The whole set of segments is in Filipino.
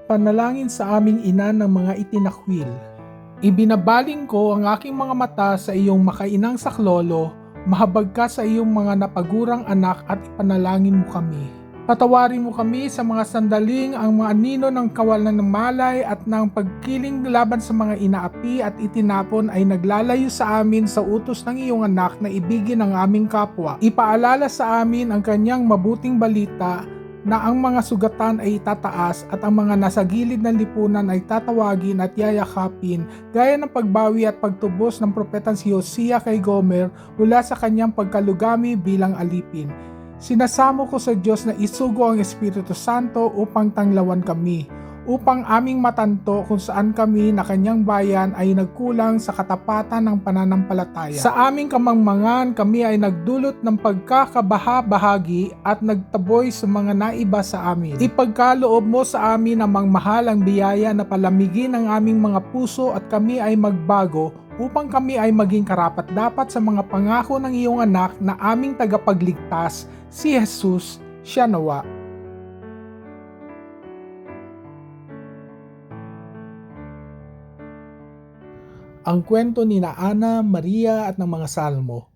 Panalangin sa aming ina ng mga itinakwil. Ibinabaling ko ang aking mga mata sa iyong makainang saklolo, mahabag ka sa iyong mga napagurang anak at ipanalangin mo kami. Patawarin mo kami sa mga sandaling ang mga anino ng kawalan ng malay at ng pagkiling laban sa mga inaapi at itinapon ay naglalayo sa amin sa utos ng iyong anak na ibigin ang aming kapwa. Ipaalala sa amin ang kanyang mabuting balita na ang mga sugatan ay itataas at ang mga nasa gilid ng lipunan ay tatawagin at yayakapin gaya ng pagbawi at pagtubos ng propetang si Hosea kay Gomer mula sa kanyang pagkalugami bilang alipin. Sinasamo ko sa Diyos na isugo ang Espiritu Santo upang tanglawan kami, upang aming matanto kung saan kami na kanyang bayan ay nagkulang sa katapatan ng pananampalataya. Sa aming kamangmangan kami ay nagdulot ng pagkakabaha-bahagi at nagtaboy sa mga naiba sa amin. Ipagkaloob mo sa amin na mangmahal ang biyaya na palamigin ang aming mga puso at kami ay magbago upang kami ay maging karapat-dapat sa mga pangako ng iyong anak na aming tagapagligtas, si Jesus, siya nawa. Ang kwento ni Ana, Maria at ng mga Salmo.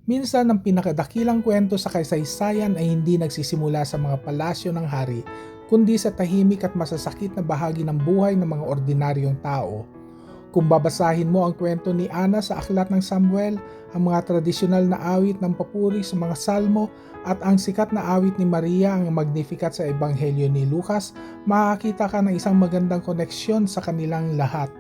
Minsan ang pinakadakilang kwento sa kasaysayan ay hindi nagsisimula sa mga palasyo ng hari, kundi sa tahimik at masasakit na bahagi ng buhay ng mga ordinaryong tao. Kung babasahin mo ang kwento ni Ana sa Aklat ng Samuel, ang mga tradisyonal na awit ng papuri sa mga salmo at ang sikat na awit ni Maria ang Magnificat sa Ebanghelyo ni Lucas, makakita ka ng isang magandang koneksyon sa kanilang lahat.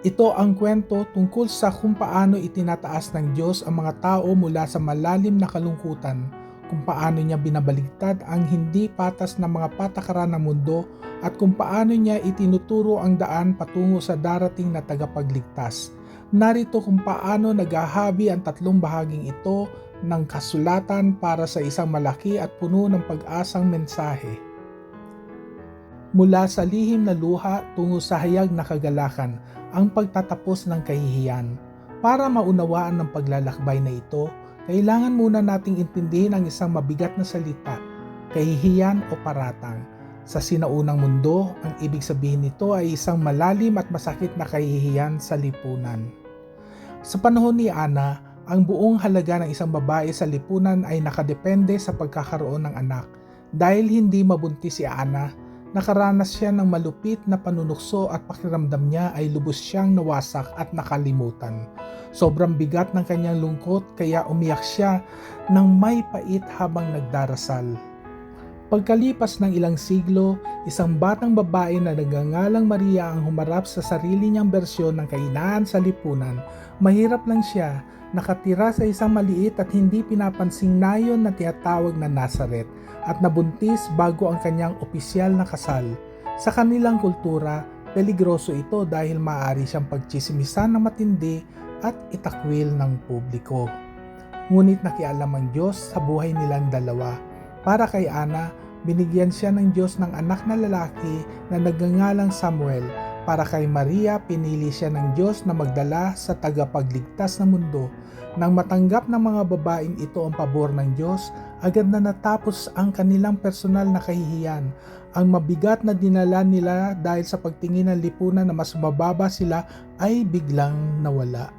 Ito ang kwento tungkol sa kung paano itinataas ng Diyos ang mga tao mula sa malalim na kalungkutan, kung paano niya binabaligtad ang hindi patas na mga patakaran ng mundo at kung paano niya itinuturo ang daan patungo sa darating na tagapagligtas. Narito kung paano naghahabi ang tatlong bahaging ito ng kasulatan para sa isang malaki at puno ng pag-asang mensahe. Mula sa lihim na luha tungo sa hayag na kagalakan, ang pagtatapos ng kahihiyan. Para maunawaan ng paglalakbay na ito, kailangan muna nating intindihin ang isang mabigat na salita, kahihiyan o paratang. Sa sinaunang mundo, ang ibig sabihin nito ay isang malalim at masakit na kahihiyan sa lipunan. Sa panahon ni Ana, ang buong halaga ng isang babae sa lipunan ay nakadepende sa pagkakaroon ng anak. Dahil hindi mabuntis si Ana, nakaranas siya ng malupit na panunukso at pakiramdam niya ay lubos siyang nawasak at nakalimutan. Sobrang bigat ng kanyang lungkot kaya umiyak siya ng may pait habang nagdarasal. Pagkalipas ng ilang siglo, isang batang babae na nagngangalang Maria ang humarap sa sarili niyang bersyon ng kahinaan sa lipunan. Mahirap lang siya, nakatira sa isang maliit at hindi pinapansing nayon na tinatawag na Nazaret at nabuntis bago ang kanyang opisyal na kasal. Sa kanilang kultura, peligroso ito dahil maaari siyang pagtsismisan ng matindi at itakwil ng publiko. Ngunit nakialam ang Diyos sa buhay nilang dalawa. Para kay Ana, binigyan siya ng Diyos ng anak na lalaki na nagngangalang Samuel. Para kay Maria, pinili siya ng Diyos na magdala sa tagapagligtas ng mundo. Nang matanggap ng mga babaeng ito ang pabor ng Diyos, agad na natapos ang kanilang personal na kahihiyan. Ang mabigat na dinala nila dahil sa pagtingin ng lipunan na mas mababa sila ay biglang nawala.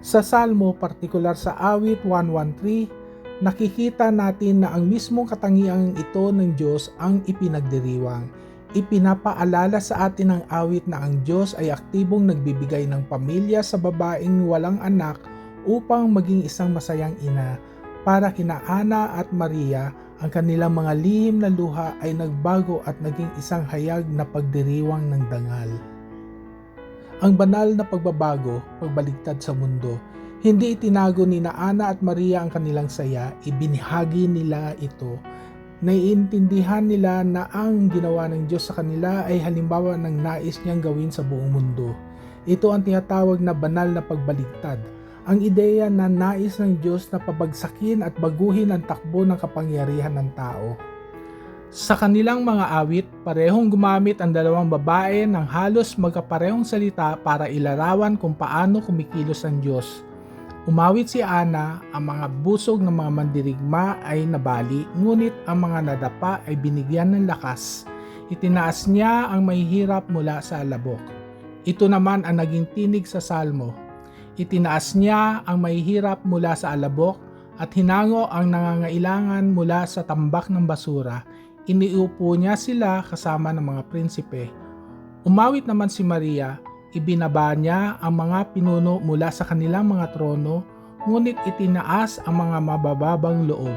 Sa Salmo, partikular sa awit 113, nakikita natin na ang mismong katangiang ito ng Diyos ang ipinagdiriwang. Ipinapaalala sa atin ng awit na ang Diyos ay aktibong nagbibigay ng pamilya sa babaeng walang anak upang maging isang masayang ina. Para kina Ana at Maria, ang kanilang mga lihim na luha ay nagbago at naging isang hayag na pagdiriwang ng dangal. Ang banal na pagbabago, pagbaligtad sa mundo. Hindi itinago ni Ana at Maria ang kanilang saya, ibinahagi nila ito. Naiintindihan nila na ang ginawa ng Diyos sa kanila ay halimbawa ng nais niyang gawin sa buong mundo. Ito ang tinatawag na banal na pagbaligtad. Ang ideya na nais ng Diyos na pabagsakin at baguhin ang takbo ng kapangyarihan ng tao. Sa kanilang mga awit, parehong gumamit ang dalawang babae ng halos magkaparehong salita para ilarawan kung paano kumikilos ang Diyos. Umawit si Ana, ang mga busog ng mga mandirigma ay nabali, ngunit ang mga nadapa ay binigyan ng lakas. Itinaas niya ang mahihirap mula sa alabok. Ito naman ang naging tinig sa Salmo. Itinaas niya ang mahihirap mula sa alabok at hinango ang nangangailangan mula sa tambak ng basura. Iniupo niya sila kasama ng mga prinsipe. Umawit naman si Maria, ibinaba niya ang mga pinuno mula sa kanilang mga trono, ngunit itinaas ang mga mabababang loob.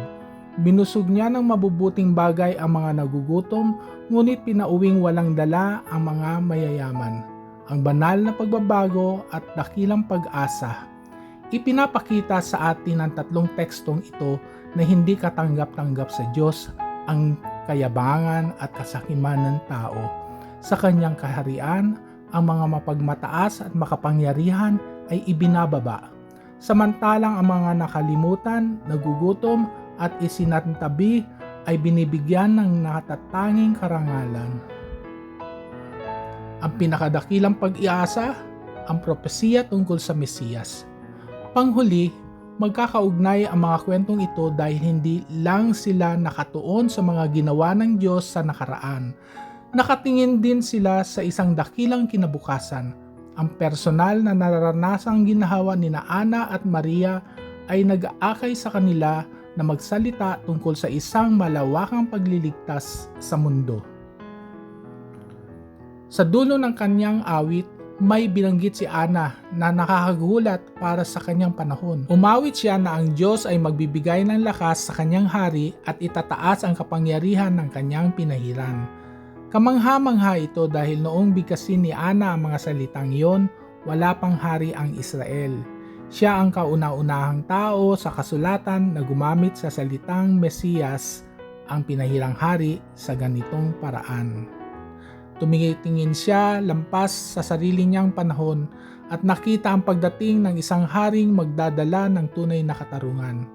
Binusog niya ng mabubuting bagay ang mga nagugutom, ngunit pinauwing walang dala ang mga mayayaman. Ang banal na pagbabago at dakilang pag-asa. Ipinapakita sa atin ng tatlong tekstong ito na hindi katanggap-tanggap sa Diyos ang kayabangan at kasakiman ng tao. Sa kanyang kaharian, ang mga mapagmataas at makapangyarihan ay ibinababa. Samantalang ang mga nakalimutan, nagugutom at isinantabi ay binibigyan ng natatanging karangalan. Ang pinakadakilang pag-iasa, ang propesiya tungkol sa Mesiyas. Panghuli, magkakaugnay ang mga kwentong ito dahil hindi lang sila nakatuon sa mga ginawa ng Diyos sa nakaraan. Nakatingin din sila sa isang dakilang kinabukasan. Ang personal na naranasang ginawa ni Ana at Maria ay nag-aakay sa kanila na magsalita tungkol sa isang malawakang pagliligtas sa mundo. Sa dulo ng kanyang awit, may binanggit si Ana na nakakagulat para sa kanyang panahon. Umawit siya na ang Diyos ay magbibigay ng lakas sa kanyang hari at itataas ang kapangyarihan ng kanyang pinahiran. Kamangha-mangha ito dahil noong bigkasin ni Ana ang mga salitang iyon, wala pang hari ang Israel. Siya ang kauna-unahang tao sa kasulatan na gumamit sa salitang Mesiyas, ang pinahirang hari, sa ganitong paraan. Tumitingin siya lampas sa sarili niyang panahon at nakita ang pagdating ng isang haring magdadala ng tunay na katarungan.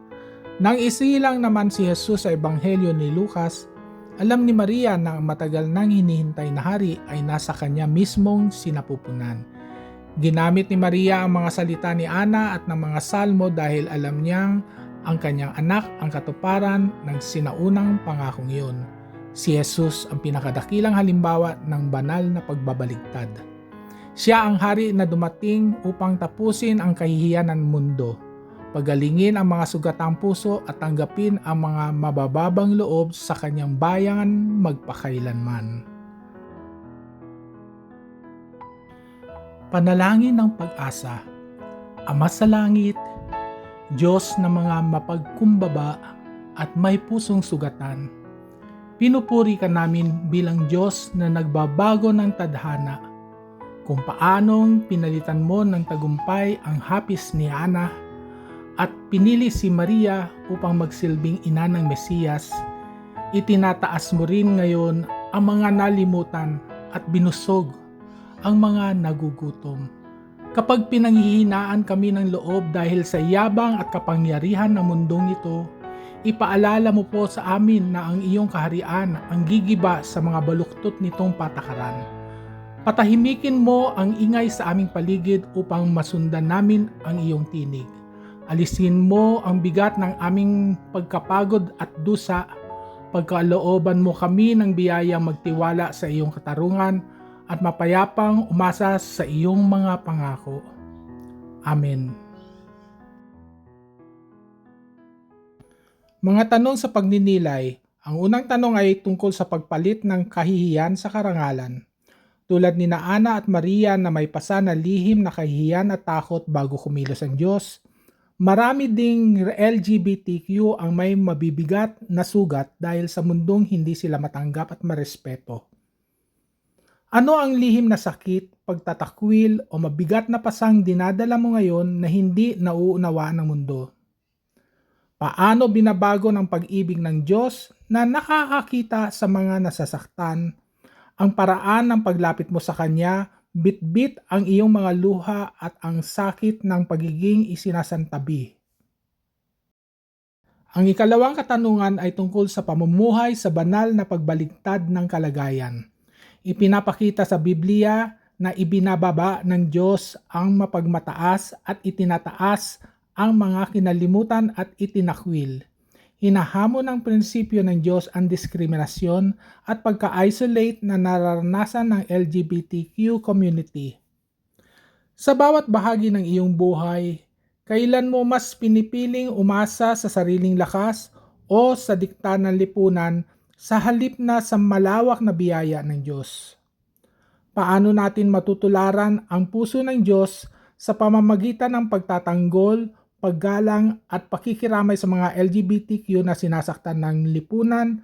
Nang isilang naman si Jesus sa Ebanghelyo ni Lucas, alam ni Maria na ang matagal nang hinihintay na hari ay nasa kanya mismong sinapupunan. Ginamit ni Maria ang mga salita ni Ana at ng mga salmo dahil alam niyang ang kanyang anak ang katuparan ng sinaunang pangakong iyon. Si Jesus ang pinakadakilang halimbawa ng banal na pagbabaligtad. Siya ang hari na dumating upang tapusin ang kahihiyan ng mundo, pagalingin ang mga sugatang puso at tanggapin ang mga mabababang loob sa kanyang bayan magpakailanman. Panalangin ng pag-asa. Ama sa langit, Diyos na mga mapagkumbaba at may pusong sugatan, pinupuri ka namin bilang Diyos na nagbabago ng tadhana, kung paanong pinalitan mo ng tagumpay ang hapis ni Ana at pinili si Maria upang magsilbing ina ng Mesiyas. Itinataas mo rin ngayon ang mga nalimutan at binusog ang mga nagugutom. Kapag pinanghihinaan kami ng loob dahil sa yabang at kapangyarihan ng mundong ito, ipaalala mo po sa amin na ang iyong kaharian ang gigiba sa mga baluktot nitong patakaran. Patahimikin mo ang ingay sa aming paligid upang masundan namin ang iyong tinig. Alisin mo ang bigat ng aming pagkapagod at dusa. Pagkalooban mo kami ng biyayang magtiwala sa iyong katarungan at mapayapang umasa sa iyong mga pangako. Amen. Mga tanong sa pagninilay. Ang unang tanong ay tungkol sa pagpalit ng kahihiyan sa karangalan. Tulad ni Ana at Maria na may pasa na lihim na kahihiyan at takot bago kumilos ang Diyos, marami ding LGBTQ ang may mabibigat na sugat dahil sa mundong hindi sila matanggap at marespeto. Ano ang lihim na sakit, pagtatakwil o mabigat na pasang dinadala mo ngayon na hindi nauunawaan ng mundo? Paano binabago ng pag-ibig ng Diyos na nakakakita sa mga nasasaktan? Ang paraan ng paglapit mo sa Kanya, bit-bit ang iyong mga luha at ang sakit ng pagiging isinasantabi. Ang ikalawang katanungan ay tungkol sa pamumuhay sa banal na pagbaligtad ng kalagayan. Ipinapakita sa Biblia na ibinababa ng Diyos ang mapagmataas at itinataas ang mga kinalimutan at itinakwil. Hinahamon ng prinsipyo ng Diyos ang diskriminasyon at pagka-isolate na nararanasan ng LGBTQ community. Sa bawat bahagi ng iyong buhay, kailan mo mas pinipiling umasa sa sariling lakas o sa dikta ng lipunan sa halip na sa malawak na biyaya ng Diyos? Paano natin matutularan ang puso ng Diyos sa pamamagitan ng pagtatanggol, paggalang at pakikiramay sa mga LGBTQ na sinasaktan ng lipunan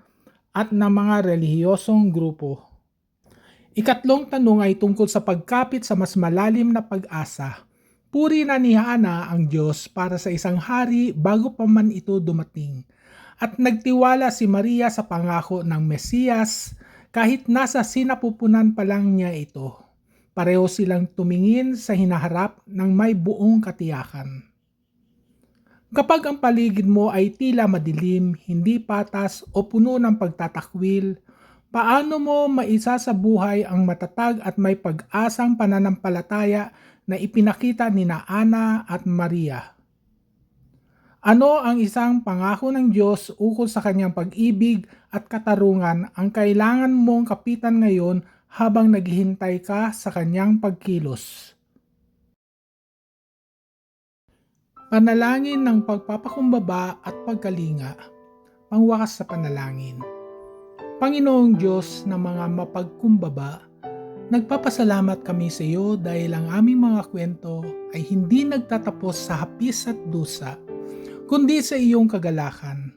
at ng mga relihiyosong grupo? Ikatlong tanong ay tungkol sa pagkapit sa mas malalim na pag-asa. Puri na ni Hana ang Diyos para sa isang hari bago pa man ito dumating. At nagtiwala si Maria sa pangako ng Mesiyas kahit nasa sinapupunan pa lang niya ito. Pareho silang tumingin sa hinaharap ng may buong katiyakan. Kapag ang paligid mo ay tila madilim, hindi patas o puno ng pagtatakwil, paano mo maisasabuhay ang matatag at may pag-asang pananampalataya na ipinakita ni Ana at Maria? Ano ang isang pangako ng Diyos ukol sa kanyang pag-ibig at katarungan ang kailangan mong kapitan ngayon habang naghihintay ka sa kanyang pagkilos? Panalangin ng pagpapakumbaba at pagkalinga. Pangwakas sa panalangin. Panginoong Diyos na mga mapagkumbaba, nagpapasalamat kami sa iyo dahil ang aming mga kwento ay hindi nagtatapos sa hapis at dusa, kundi sa iyong kagalakan.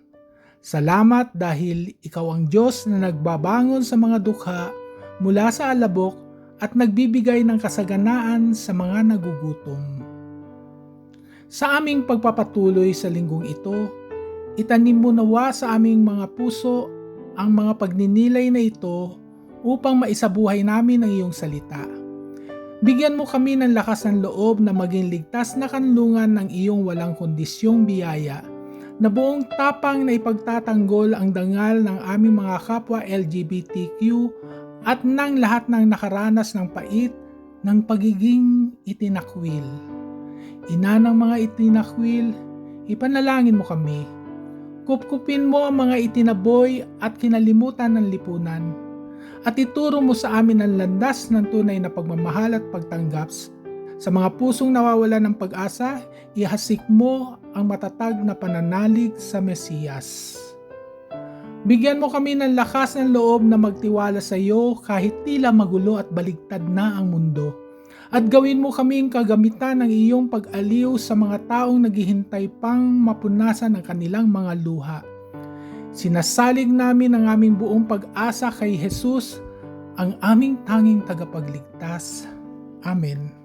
Salamat dahil ikaw ang Diyos na nagbabangon sa mga dukha mula sa alabok at nagbibigay ng kasaganaan sa mga nagugutom. Sa aming pagpapatuloy sa linggong ito, itanim mo nawa sa aming mga puso ang mga pagninilay na ito upang maisabuhay namin ang iyong salita. Bigyan mo kami ng lakas ng loob na maging ligtas na kanlungan ng iyong walang kondisyong biyaya, na buong tapang na ipagtatanggol ang dangal ng aming mga kapwa LGBTQ at ng lahat ng nakaranas ng pait ng pagiging itinakwil. Ina ng mga itinakwil, ipanalangin mo kami. Kupkupin mo ang mga itinaboy at kinalimutan ng lipunan, at ituro mo sa amin ang landas ng tunay na pagmamahal at pagtanggap. Sa mga pusong nawawalan ng pag-asa, ihasik mo ang matatag na pananalig sa Mesiyas. Bigyan mo kami ng lakas ng loob na magtiwala sa iyo kahit tila magulo at baligtad na ang mundo. At gawin mo kaming kagamitan ng iyong pag-aliw sa mga taong naghihintay pang mapunasan ang kanilang mga luha. Sinasalig namin ang aming buong pag-asa kay Jesus, ang aming tanging tagapagligtas. Amen.